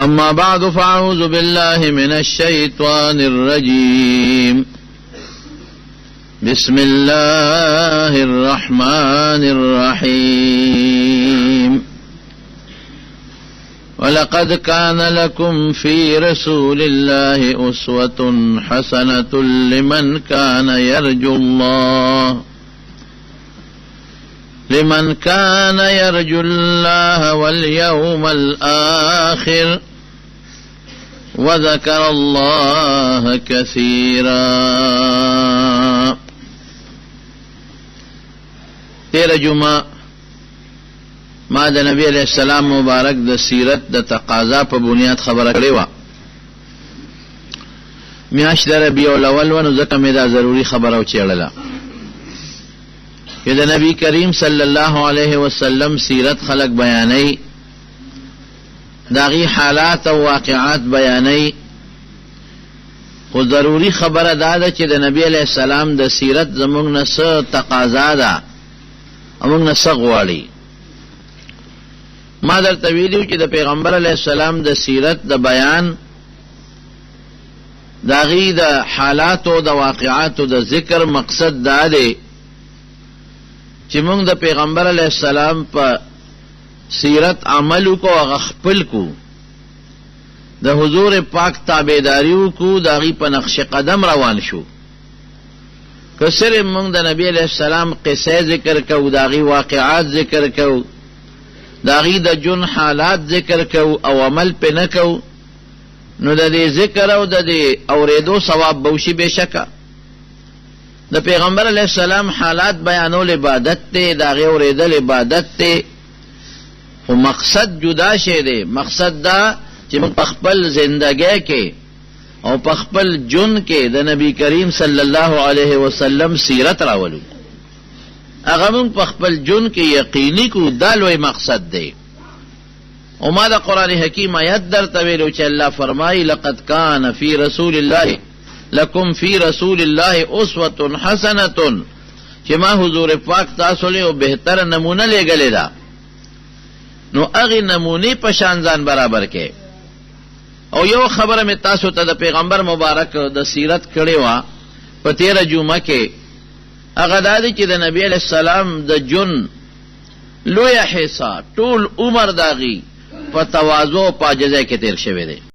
أما بعد فأعوذ بالله من الشيطان الرجيم بسم الله الرحمن الرحيم ولقد كان لكم في رسول الله أسوة حسنة لمن كان يرجو الله واليوم الآخر وذكر الله كثيرا. تیرہ جمعہ ما د نبی علیہ السلام مبارک د سیرت د تقاضا په بنیاد خبره کړې وه. میاشت د ربیع الاول و نو ځکه مې دا ضروري خبره وچېړله چې د نبی کریم صلی الله علیه وسلم سیرت خلق بیانوي، داغي حالات او واقعات بیانوي، خو ضروري خبره دا ده چې د نبی علیہ السلام د سیرت زموږ نه څه تقاضا ده، موږ نه څه غواړي. ما درته ویلي چې د پیغمبر علیہ السلام د سیرت د بیان داغي د حالاتو د واقعاتو د ذکر مقصد دا دی چې موږ د پیغمبر علیہ السلام په سیرت عملو کو غخپل کو، د حضور پاک تابعداریو کو، داغي په نقش قدم روان شو. که صرف موږ د نبی علیہ السلام قصه ذکر کو، داغي واقعات ذکر کو، داغي د جن حالات ذکر کو او عمل په نه کو، نو د دې ذکر او د دې اوریدو ثواب بوشي بشکا. د پیغمبر علیہ السلام حالات بیانول عبادت ته، داغي اوریدل عبادت ته، خو مقصد جدا شی دی. مقصد دا چې موږ په خپل زندګۍ کې او په خپل جون کې د نبی کریم صلی الله علیه وسلم سیرت راولو، هغه موږ په خپل جون کې یقیني کو، دا لوی مقصد دی. او ما د قرآن حکیم آیت درته ویلو چې الله فرمایي لقد کان فی رسول الله لکم فی رسول الله اسوة حسنة، چې ما حضور پاک تاسو له بهتر نمونه لګلې ده، نو هغه نمونه په شان ځان برابر کې. او یو خبره مې تاسو ته د پیغمبر مبارک د سیرت کړې وه په 13 جمعه کې، هغه دا دی چې د نبی علیہ السلام د جون لویه حصہ ټول عمر داغي په تواضع او په عاجزۍ کې تیر شوی دی.